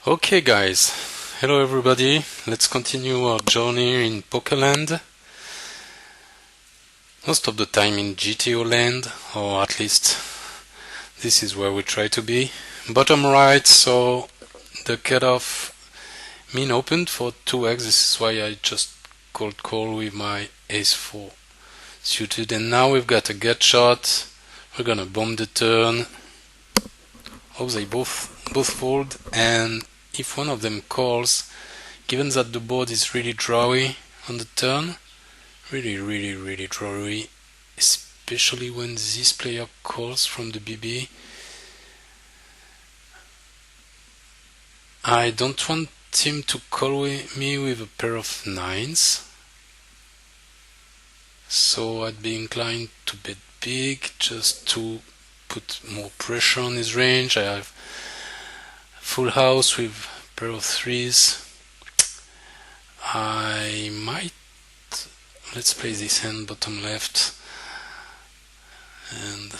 Okay guys, hello everybody, let's continue our journey in Pokerland. Most of the time in GTO land, or at least this is where we try to be. Bottom right, so the cutoff mean opened for 2x, this is why I just cold call with my ace-4 suited, and now we've got a gut shot. We're gonna bomb the turn. Oh, they both fold, and if one of them calls, given that the board is really drawy on the turn, really drawy, especially when this player calls from the BB, I don't want him to call me with a pair of 9s, so I'd be inclined to bet big just to put more pressure on his range. I have full house with pair of 3s. I might, let's play this hand bottom left, and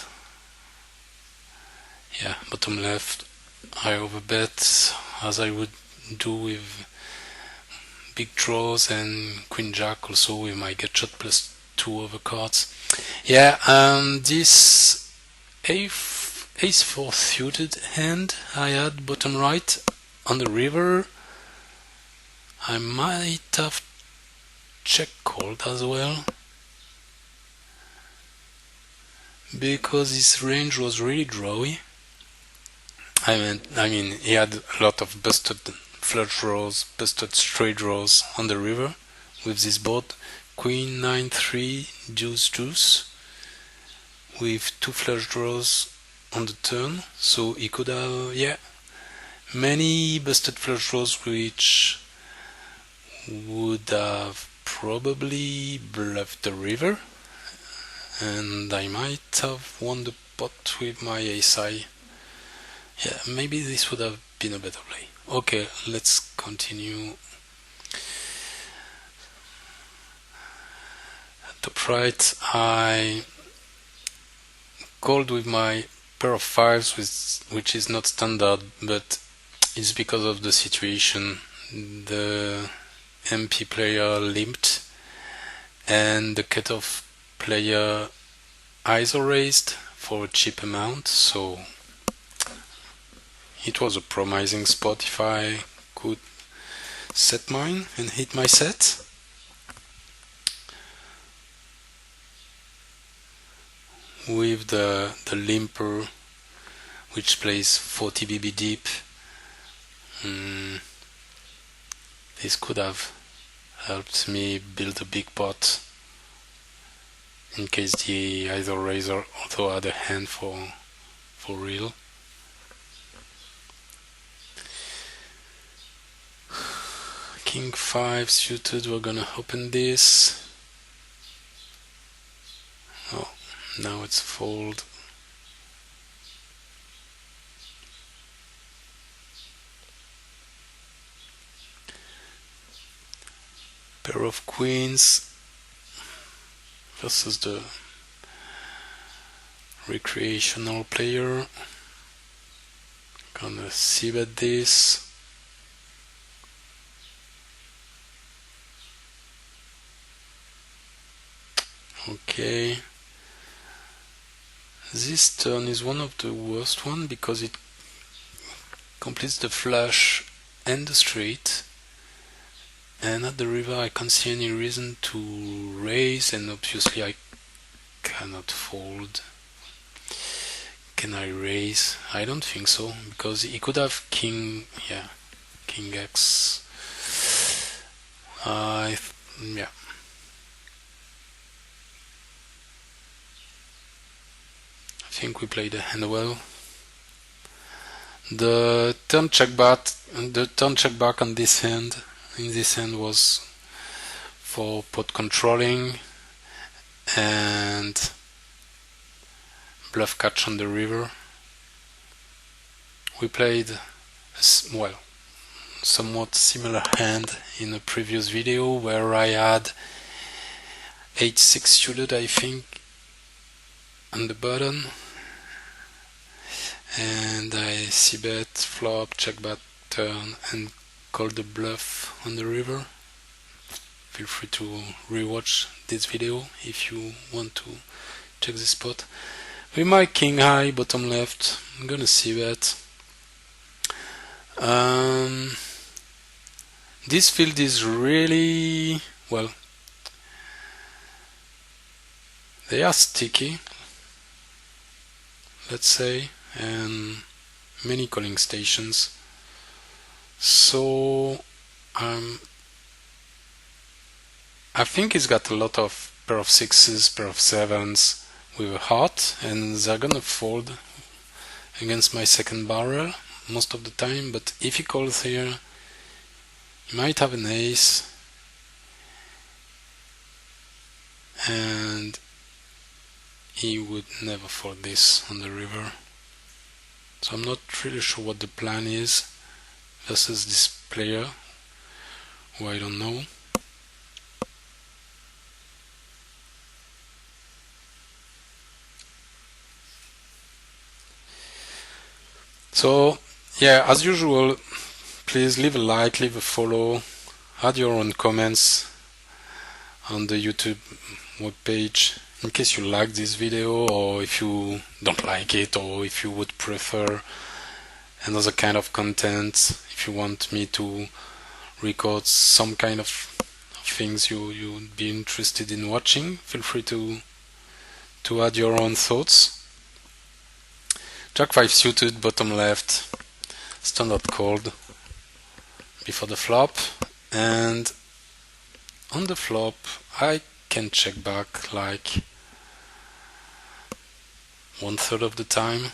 yeah, bottom left I overbet as I would do with big draws and queen jack, also with my gut shot plus 2 over cards. Yeah, this ace-4 suited hand I had bottom right on the river, I might have check called as well, because his range was really drawy. I mean, he had a lot of busted flush draws, busted straight draws on the river with this board. Queen 9-3, deuce deuce, with 2 flush draws on the turn, so he could have, yeah, many busted flush draws which would have probably bluffed the river, and I might have won the pot with my ace-high. Yeah, maybe this would have been a better play. Okay, let's continue. At top right, I called with my pair of 5s, which is not standard, but it's because of the situation. The MP player limped, and the cutoff player ISO raised for a cheap amount, so it was a promising spot if I could set mine and hit my set. With the limper, which plays 40 BB deep, this could have helped me build a big pot in case the ISO raiser also had a hand for real. King 5 suited, we're gonna open this. Oh, now it's fold. Pair of queens versus the recreational player. Gonna c-bet this. Okay. This turn is one of the worst one because it completes the flush and the straight, and at the river I can't see any reason to raise, and obviously I cannot fold. Can I raise? I don't think so, because he could have king, yeah, king X. Yeah. I think we played the hand well. The turn check back on this hand, in this hand, was for pot controlling and bluff catch on the river. We played, well, somewhat similar hand in a previous video where I had 8-6 suited, I think, on the button, and I c-bet flop, check bet turn and call the bluff on the river. Feel free to rewatch this video if you want to check this spot. With my king high bottom left, I'm gonna see that. This field is really, well, they are sticky, let's say, and many calling stations. So I think he's got a lot of pair of sixes, pair of sevens with a heart, and they're gonna fold against my second barrel most of the time. But if he calls here, he might have an ace, and he would never fold this on the river. So I'm not really sure what the plan is versus this player, who I don't know. So yeah, as usual, please leave a like, leave a follow, add your own comments on the YouTube webpage in case you like this video, or if you don't like it, or if you would prefer another kind of content, if you want me to record some kind of things you'd be interested in watching. Feel free to add your own thoughts. Jack 5 suited, bottom left, standard called before the flop, and on the flop I can check back like 1/3 of the time,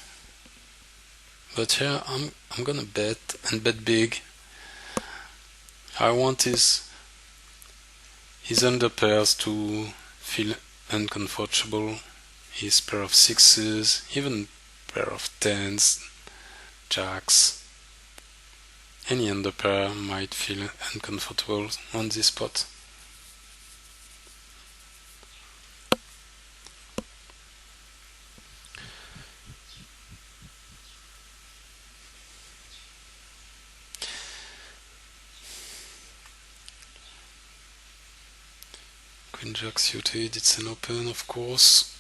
but here I'm gonna bet, and bet big. I want his under pairs to feel uncomfortable, his pair of sixes, even pair of tens, jacks. Any under pair might feel uncomfortable on this spot. Queen jack suited, it's an open, of course.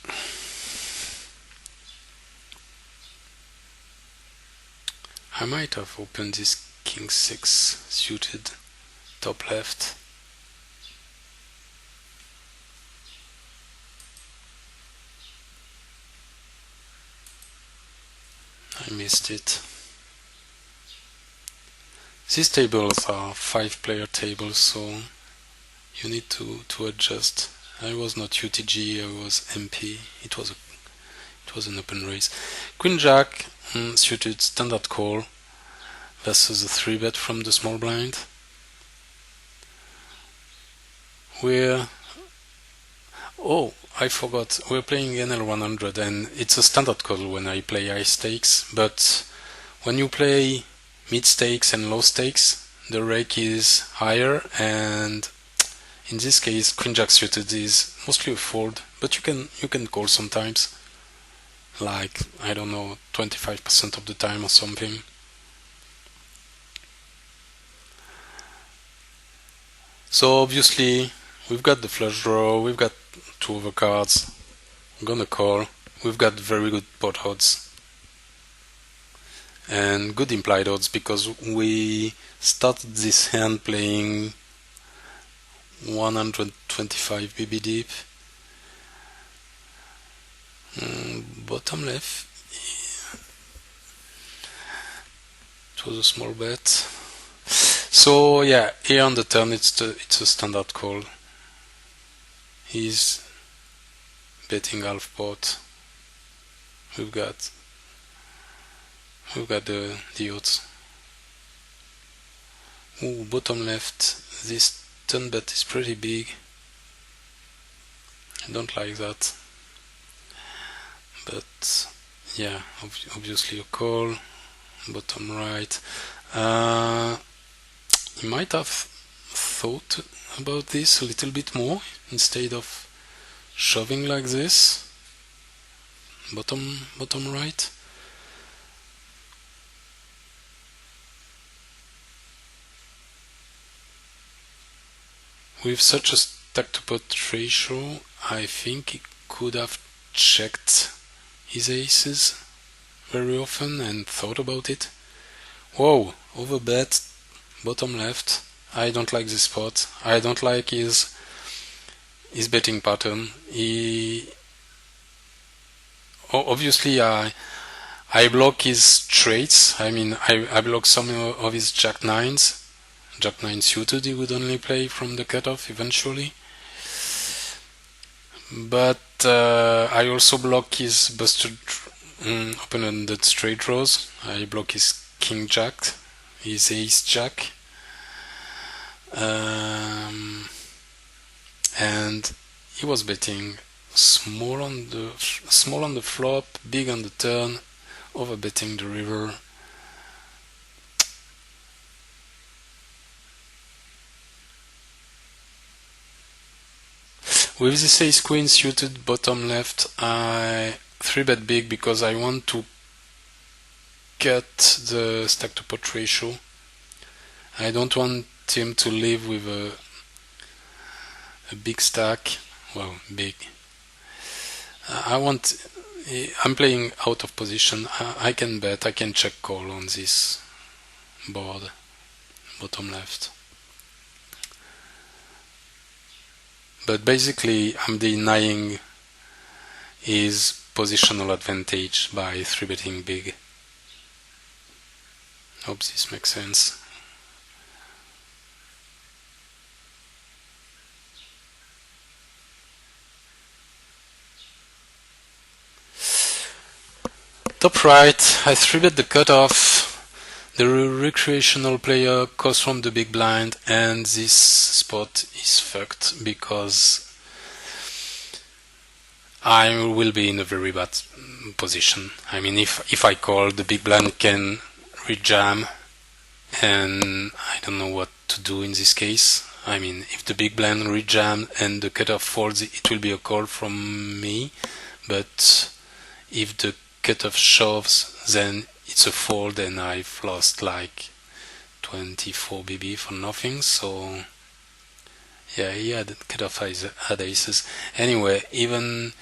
I might have opened this king 6 suited top left. I missed it. These tables are 5-player tables, so you need to adjust. I was not UTG, I was MP. It was an open race. Queen jack suited, standard call versus a 3-bet from the small blind. I forgot, we're playing NL100, and it's a standard call when I play high stakes, but when you play mid stakes and low stakes, the rake is higher, and in this case queen jack suited is mostly a fold, but you can call sometimes, like, I don't know, 25% of the time or something. So obviously we've got the flush draw, we've got 2 overcards, I'm gonna call, we've got very good pot odds and good implied odds, because we started this hand playing 125 BB deep. Bottom left, it was a small bet. So yeah, here on the turn it's a standard call. He's betting half pot. We've got the odds. Ooh, bottom left, this turn bet is pretty big. I don't like that. But yeah, obviously a call. Bottom right. You might have thought about this a little bit more instead of shoving like this. Bottom right. With such a stack to pot ratio, I think he could have checked his aces very often and thought about it. Whoa, overbet, bottom left. I don't like this spot. I don't like his betting pattern. Obviously, I block his straights. I mean, I block some of his jack nines. Jack 9 suited he would only play from the cutoff eventually. But I also block his busted open-ended straight draws. I block his king jack, his ace jack. And he was betting small on the flop, big on the turn, over betting the river. With this ace queen suited bottom left, I 3-bet big because I want to cut the stack to pot ratio. I don't want him to live with a big stack. Well, big. I'm playing out of position. I can bet, I can check call on this board, bottom left. But basically, I'm denying his positional advantage by 3-betting big. Hope this makes sense. Top right, I 3-bet the cutoff. The recreational player calls from the big blind, and this spot is fucked because I will be in a very bad position. I mean, if I call, the big blind can rejam, and I don't know what to do in this case. I mean, if the big blind rejam and the cutoff folds, it will be a call from me, but if the cutoff shoves, then it's a fold, and I've lost like 24 BB for nothing. So yeah, he had cutoff had aces. Anyway, even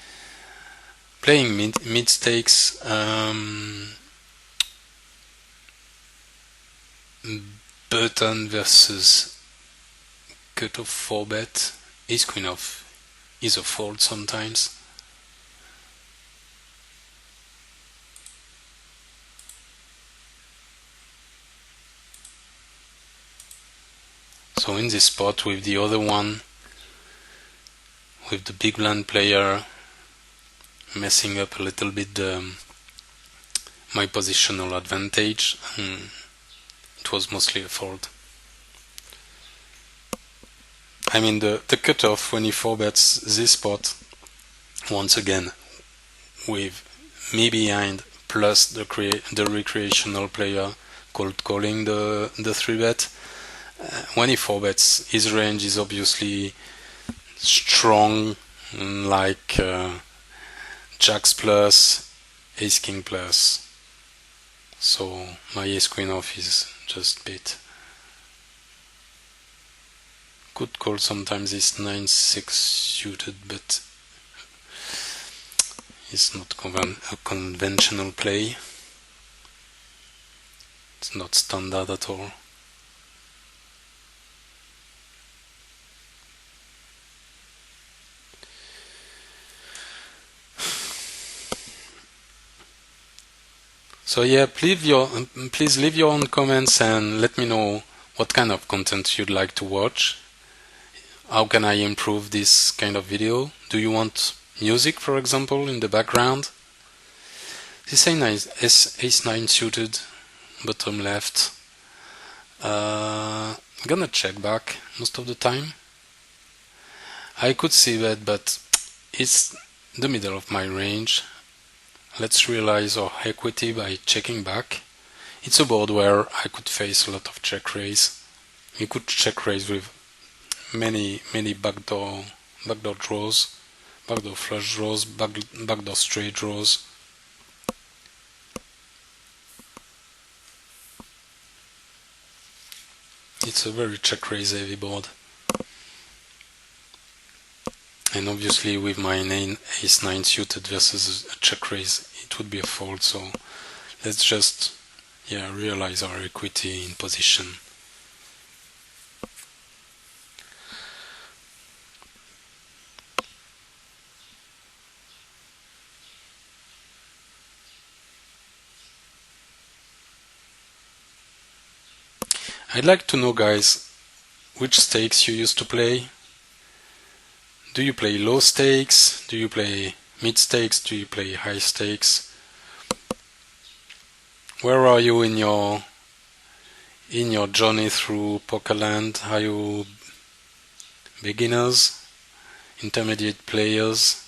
playing mid stakes, button versus cutoff 4-bet, ace queen off is a fold sometimes. So in this spot with the other one, with the big blind player messing up a little bit my positional advantage, it was mostly a fold. I mean, the cutoff when he 4-bets this spot, once again, with me behind plus the recreational player cold calling the 3-bet, when he 4-bets, his range is obviously strong, like jacks plus, ace king plus. So my ace queen off is just bit. Could call sometimes is 9-6 suited, but it's not a conventional play. It's not standard at all. So yeah, please leave your own comments and let me know what kind of content you'd like to watch. How can I improve this kind of video? Do you want music, for example, in the background? This ace 9 suited, bottom left. Gonna check back most of the time. I could see that, but it's the middle of my range. Let's realize our equity by checking back. It's a board where I could face a lot of check raise. You could check raise with many backdoor draws, backdoor flush draws, backdoor straight draws. It's a very check raise heavy board. And obviously with my ace-9 suited versus a check raise, it would be a fold. So let's just realize our equity in position. I'd like to know, guys, which stakes you used to play. Do you play low stakes? Do you play mid stakes? Do you play high stakes? Where are you in your journey through Pokerland? Are you beginners, intermediate players?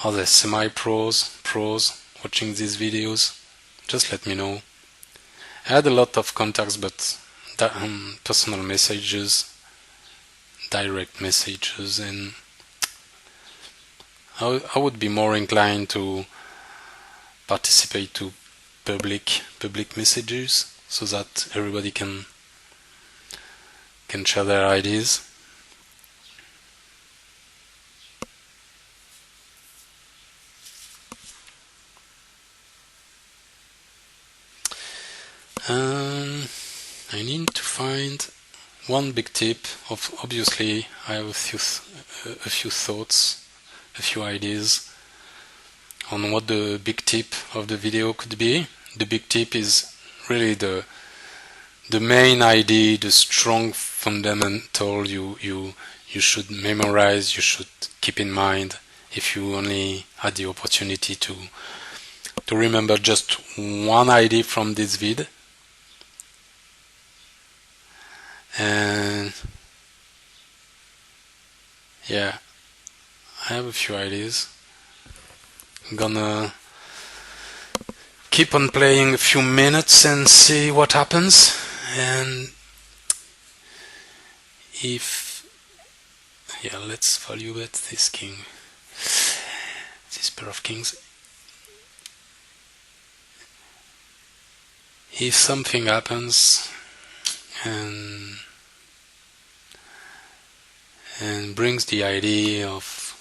Are there semi-pros, pros watching these videos? Just let me know. I had a lot of contacts, but personal messages, direct messages, and I would be more inclined to participate to public messages so that everybody can share their ideas. I need to find one big tip. Obviously, I have a few thoughts, a few ideas on what the big tip of the video could be. The big tip is really the main idea, the strong fundamental you should memorize, you should keep in mind if you only had the opportunity to remember just one idea from this vid. And yeah, I have a few ideas. I'm gonna keep on playing a few minutes and see what happens. And let's value bet this king, this pair of kings. If something happens and brings the idea of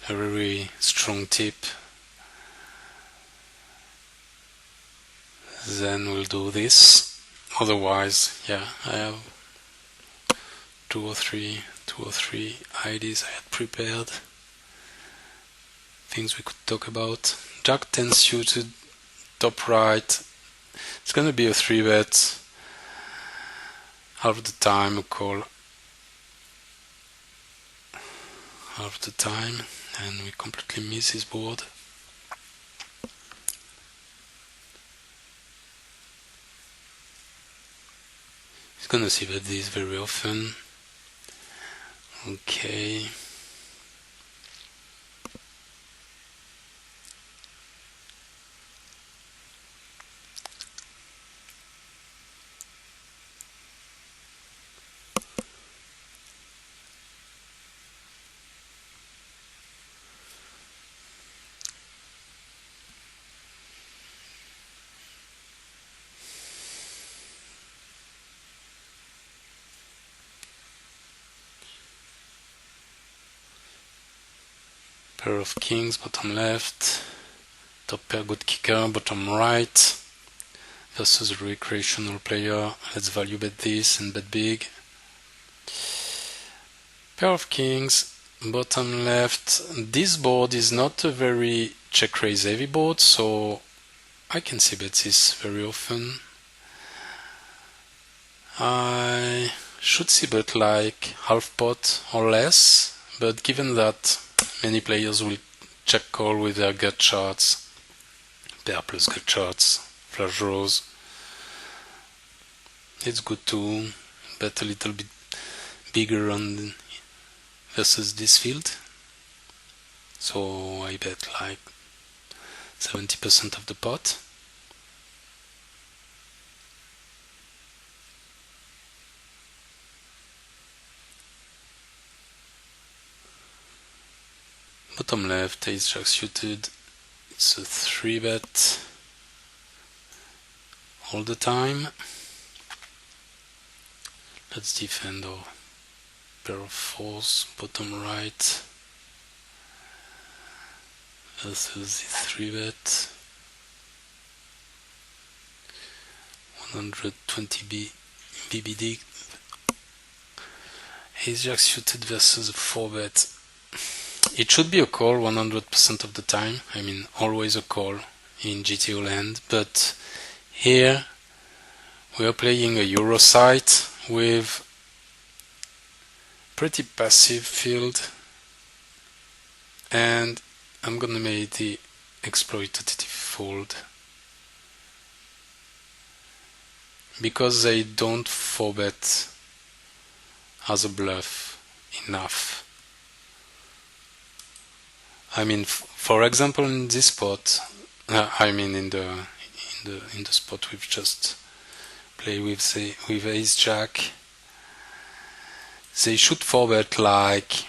a very strong tip, then we'll do this. Otherwise, I have two or three ideas I had prepared, things we could talk about. Jack 10 suited, top right. It's gonna be a 3-bet. Half the time a call, half the time, and we completely miss his board. He's gonna see bet this very often. Okay. Pair of kings, bottom left. Top pair, good kicker, bottom right. Versus a recreational player. Let's value bet this and bet big. Pair of kings, bottom left. This board is not a very check raise heavy board, so I can see bet this very often. I should see bet like half pot or less, but given that many players will check call with their gut charts, pair plus gut charts, flush draws, it's good to bet a little bit bigger on versus this field. So I bet like 70% of the pot. Bottom left, ace jack suited. It's a 3-bet all the time. Let's defend our pair of fours, bottom right, versus the 3-bet, 120 BBD, ace jack suited versus a 4-bet. It should be a call 100% of the time, I mean always a call in GTO land, but here we are playing a Euro site with pretty passive field, and I'm gonna make the exploitative fold because they don't 4-bet as a bluff enough. I mean, for example, in this spot, I mean in the spot we've just played with ace jack, they should 4-bet like,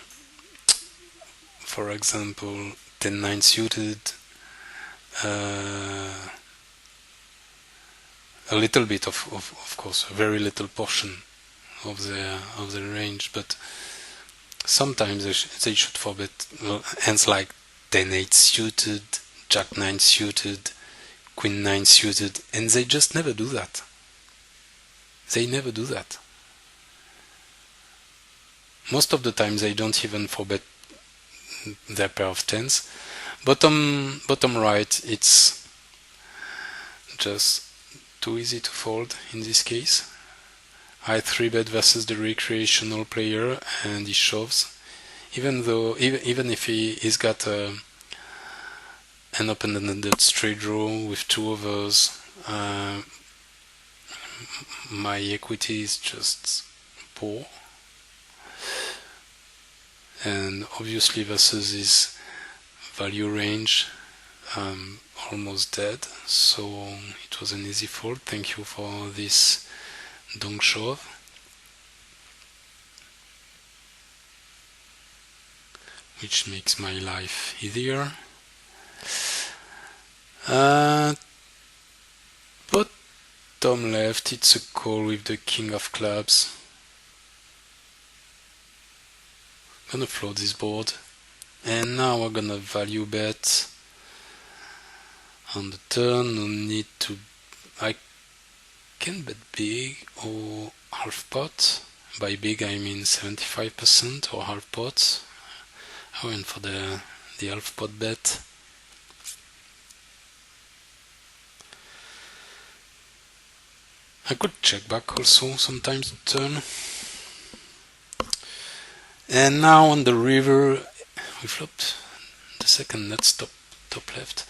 for example, 10-9 suited, a little bit of course, a very little portion of the range, but sometimes they should 4-bet hands like 10-8 suited, jack-9 suited, queen-9 suited, and they just never do that. They never do that. Most of the time they don't even 4-bet their pair of tens. Bottom right, it's just too easy to fold in this case. I 3-bet versus the recreational player, and he shoves. Even if he's got an open-ended straight draw with 2 overs, my equity is just poor. And obviously versus his value range, I'm almost dead, so it was an easy fold. Thank you for this donk shove. Which makes my life easier. Bottom left, it's a call with the king of clubs. Gonna float this board, and now we're gonna value bet on the turn. No need to. I can bet big or half pot. By big I mean 75% or half pot. I went for the half pot bet. I could check back also sometimes the turn. And now on the river, we flopped the second net top left.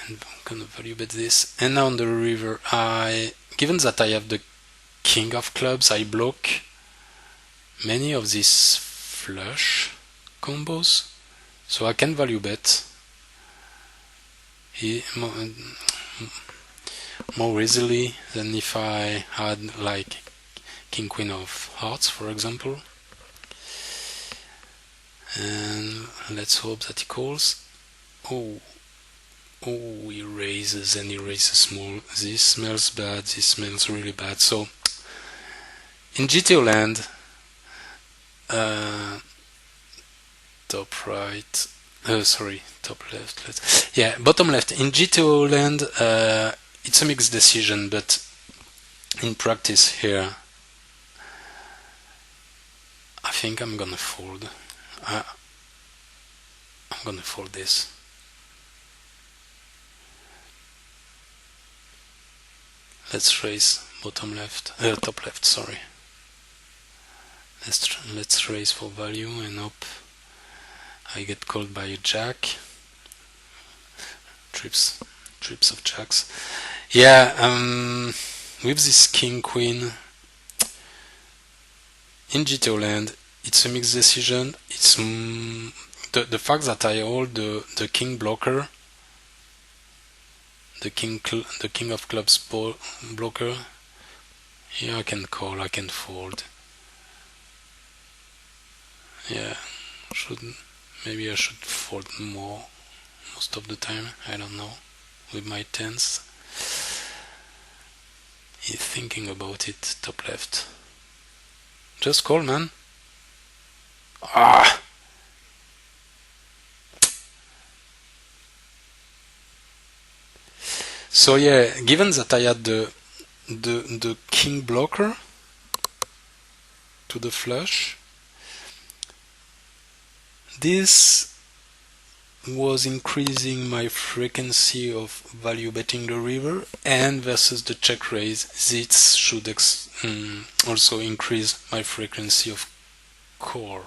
And I'm gonna value bet this. And now on the river, given that I have the king of clubs, I block many of these flush combos, so I can value bet more easily than if I had like king queen of hearts, for example. And let's hope that he calls. Oh, he raises, and he raises small. This smells bad. This smells really bad. So in GTO land, top right, sorry, top left. Yeah, bottom left. In GTO land, it's a mixed decision, but in practice here, I think I'm gonna fold. I'm gonna fold this. Let's raise bottom left, top left. Sorry. Let's raise for value and hope I get called by a jack. Trips of jacks. Yeah. With this king queen in GTO land, it's a mixed decision. It's the fact that I hold the king blocker, the king of clubs blocker. Here I can call, I can fold. Yeah, maybe I should fold more most of the time. I don't know. With my tens, he's thinking about it. Top left. Just call, man. Ah! So yeah, given that I had the king blocker to the flush, this was increasing my frequency of value betting the river, and versus the check raise, this should also increase my frequency of call.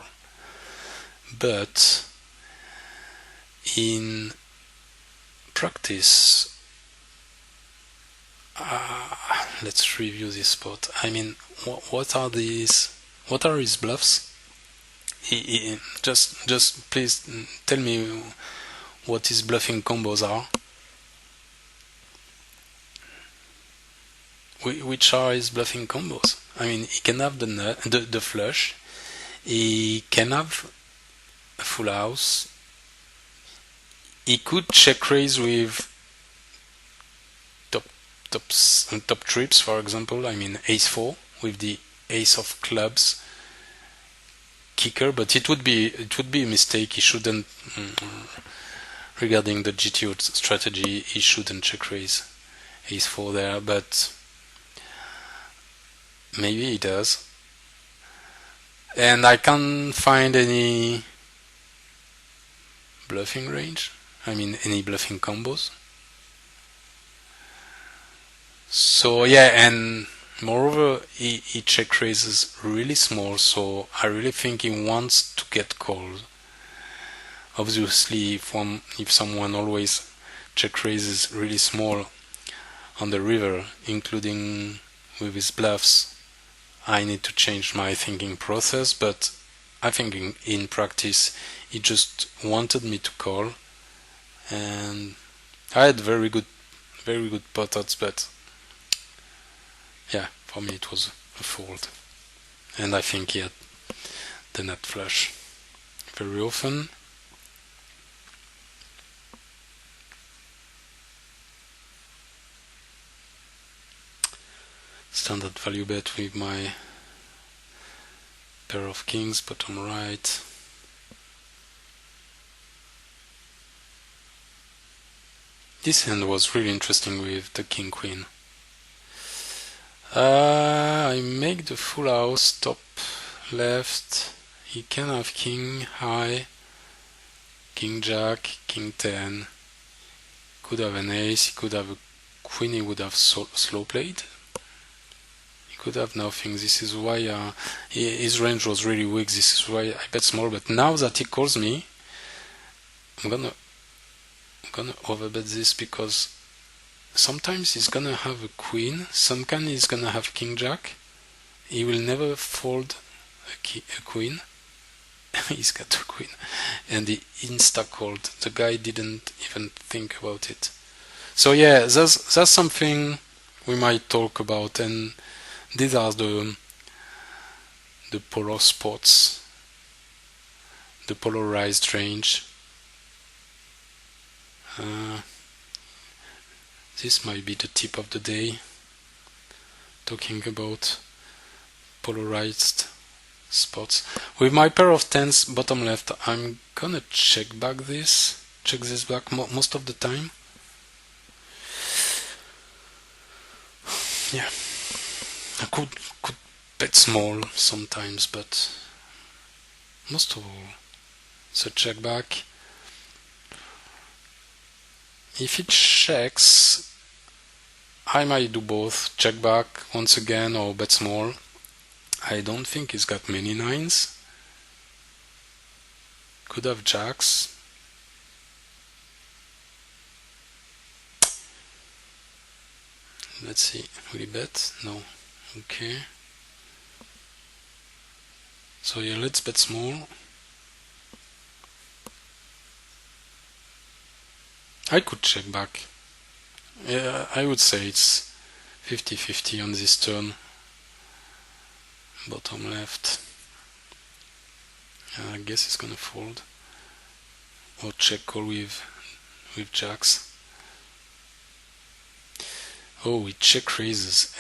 But in practice, let's review this spot. I mean, what are these? What are his bluffs? Just please tell me what his bluffing combos are. Which are his bluffing combos? I mean, he can have the flush. He can have a full house. He could check raise with top trips, for example. I mean, ace 4 with the ace of clubs kicker, but it would be a mistake. He shouldn't, regarding the GTO strategy, he shouldn't check raise ace 4 there, but maybe he does. And I can't find any bluffing range. I mean, any bluffing combos. So yeah, and moreover, he check raises really small, so I really think he wants to get called. Obviously, if someone always check raises really small on the river, including with his bluffs, I need to change my thinking process, but I think in practice he just wanted me to call, and I had very good pot odds, but yeah, for me it was a fold, and I think he had the nut flush very often. Standard value bet with my pair of kings, bottom right. This hand was really interesting with the king queen. I make the full house, top left. He can have king high, king jack, king 10. Could have an ace, he could have a queen, he would have slow played. He could have nothing. This is why his range was really weak. This is why I bet small. But now that he calls me, I'm gonna overbet this, because sometimes he's gonna have a queen, sometimes he's gonna have king jack. He will never fold a queen. He's got a queen, and he insta called. The guy didn't even think about it. So yeah, that's something we might talk about, and these are the polar spots, the polarized range. This might be the tip of the day, talking about polarized spots. With my pair of tens bottom left, I'm gonna check this back most of the time. Yeah, I could bet small sometimes, but most of all, so check back. If it checks, I might do both, check back once again or bet small. I don't think he's got many nines. Could have jacks. Let's see, will he bet? No. Okay. So yeah, let's bet small. I could check back. Yeah, I would say it's 50-50 on this turn. Bottom left. I guess it's gonna fold. Or check call with jacks. Oh, he check raises.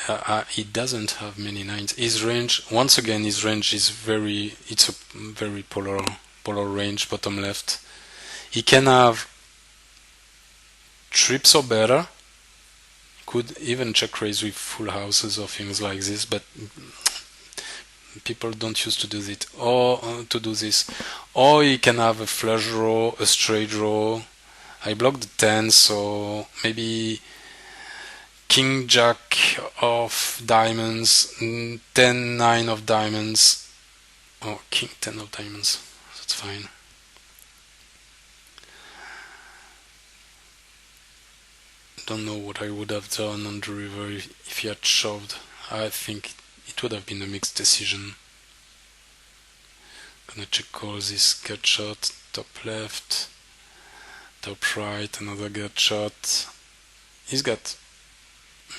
He doesn't have many nines. His range, once again, his range is it's a very polar range, bottom left. He can have trips or better. Could even check raise with full houses or things like this, but people don't used to do it. Or to do this. Or he can have a flush draw, a straight draw. I blocked the 10, so maybe King Jack of diamonds, 10 9 of diamonds, or King 10 of diamonds. That's fine. Don't know what I would have done on the river if he had shoved. I think it would have been a mixed decision. Gonna check call this gut shot, top left, top right, another gut shot. He's got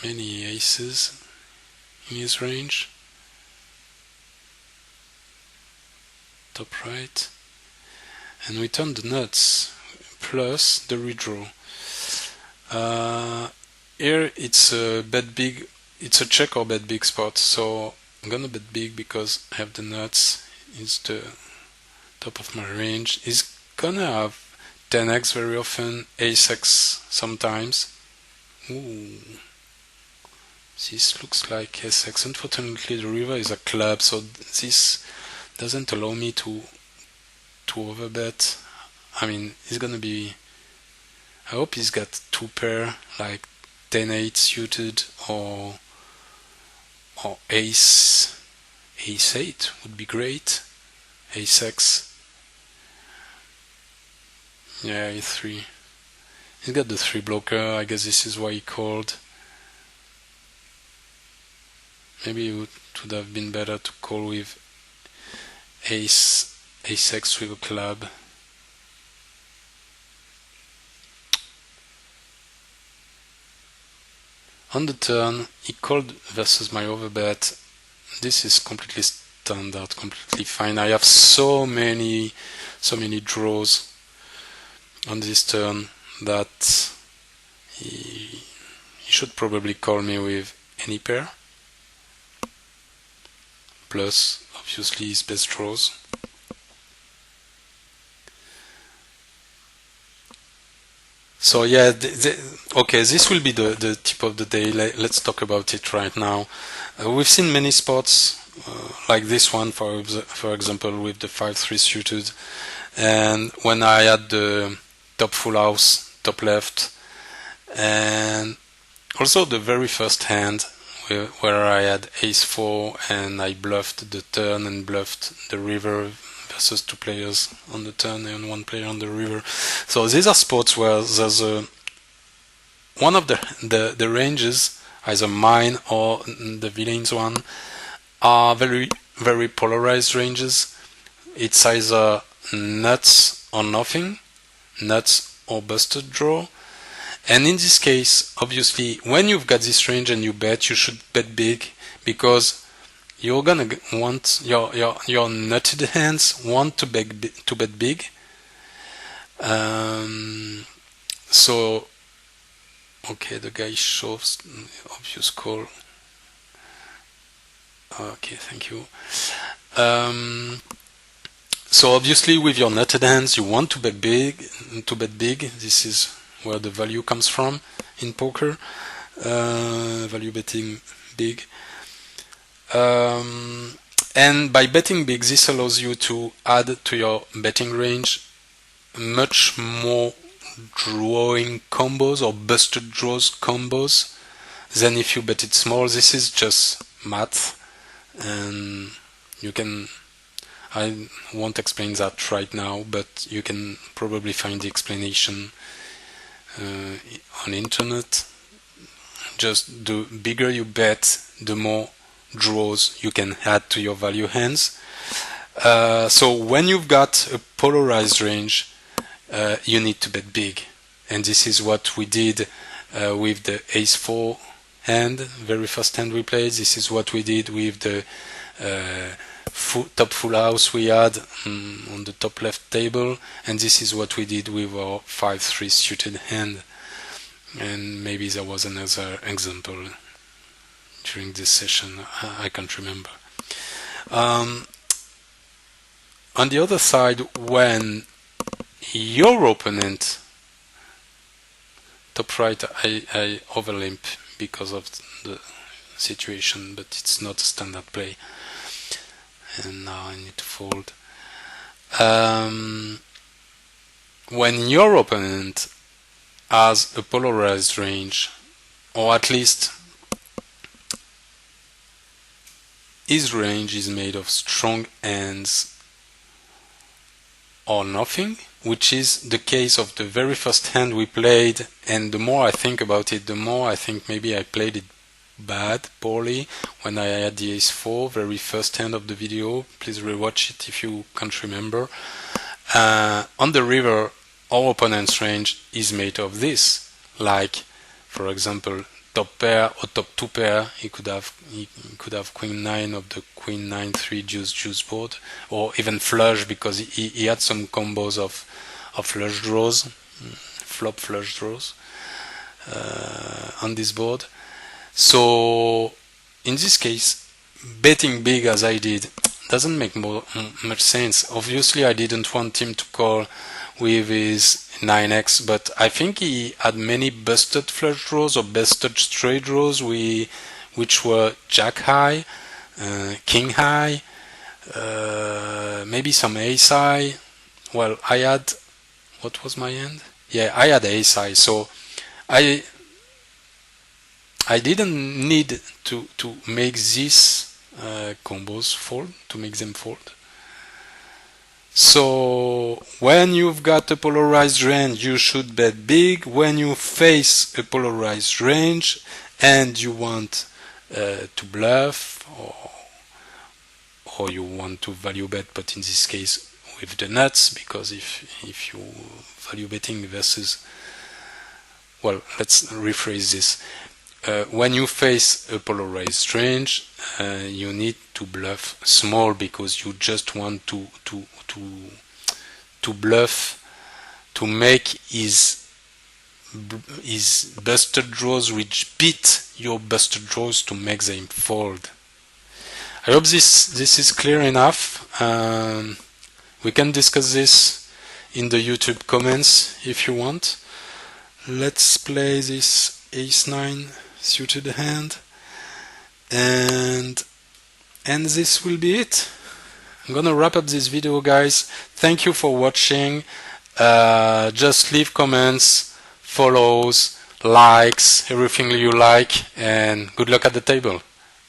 many aces in his range. Top right. And we turn the nuts plus the redraw. Here it's a bet big, it's a check or bet big spot, so I'm gonna bet big because I have the nuts. It's the top of my range. He's gonna have 10x very often, ace-x sometimes. Ooh. This looks like SX. Unfortunately, the river is a club, so this doesn't allow me to overbet. I mean, it's gonna be. I hope he's got two pair, like 10-8 suited or ace-8 would be great. Ace-X. Yeah, A3. He's got the 3 blocker. I guess this is why he called. Maybe it would have been better to call with ace-X with a club. On the turn, he called versus my overbet. This is completely standard, completely fine. I have so many draws on this turn that he should probably call me with any pair. Plus, obviously, his best draws. So yeah, okay, this will be the tip of the day. Let's talk about it right now. We've seen many spots like this one, for example, with the 5-3 suited, and when I had the top full house, top left, and also the very first hand where I had ace-4 and I bluffed the turn and bluffed the river versus 2 players on the turn and 1 player on the river. So these are spots where there's one of the ranges, either mine or the villain's one, are very polarized ranges. It's either nuts or nothing, nuts or busted draw. And in this case, obviously, when you've got this range and you bet, you should bet big, because you're gonna want your nutted hands want to bet big. So, okay, the guy shows obvious call. Okay, thank you. So obviously, with your nutted hands, you want to bet big. This is where the value comes from in poker. Value betting big. And by betting big, this allows you to add to your betting range much more drawing combos or busted draws combos than if you bet it small. This is just math, and you can, I won't explain that right now, but you can probably find the explanation on internet. Just the bigger you bet, the more draws you can add to your value hands. So when you've got a polarized range, you need to bet big, and this is what we did with the ace-4 hand, very first hand we played. This is what we did with the top full house we had on the top left table, and this is what we did with our 5-3 suited hand. and maybe there was another example during this session, I can't remember. On the other side, when your opponent, top right, I overlimp because of the situation, but it's not a standard play, and now I need to fold. When your opponent has a polarized range, or at least his range is made of strong hands or nothing, which is the case of the very first hand we played, and the more I think about it, the more I think maybe I played it poorly, when I had the ace-4, very first hand of the video. Please rewatch it if you can't remember. On the river, our opponent's range is made of this, like, for example, top pair or top 2 pair. He could have queen 9 of the queen 9-3 deuce board, or even flush, because he had some combos of flush draws, flop flush draws on this board. So in this case, betting big as I did doesn't make much sense. Obviously I didn't want him to call with his 9x, but I think he had many busted flush draws or busted straight draws which were jack high, king high, maybe some ace high. Well, I had, what was my hand? Yeah, I had ace high, so I didn't need to make these combos fold, to make them fold. So when you've got a polarized range, you should bet big. When you face a polarized range and you want to bluff, or you want to value bet, but in this case with the nuts, because if you value betting versus, well, let's rephrase this. When you face a polarized range, you need to bluff small, because you just want to bluff to make his busted draws which beat your busted draws to make them fold. I hope this is clear enough. We can discuss this in the YouTube comments if you want. Let's play this ace-9 suited hand, and this will be it. I'm gonna wrap up this video, guys. Thank you for watching. Just leave comments, follows, likes, everything you like, and good luck at the table.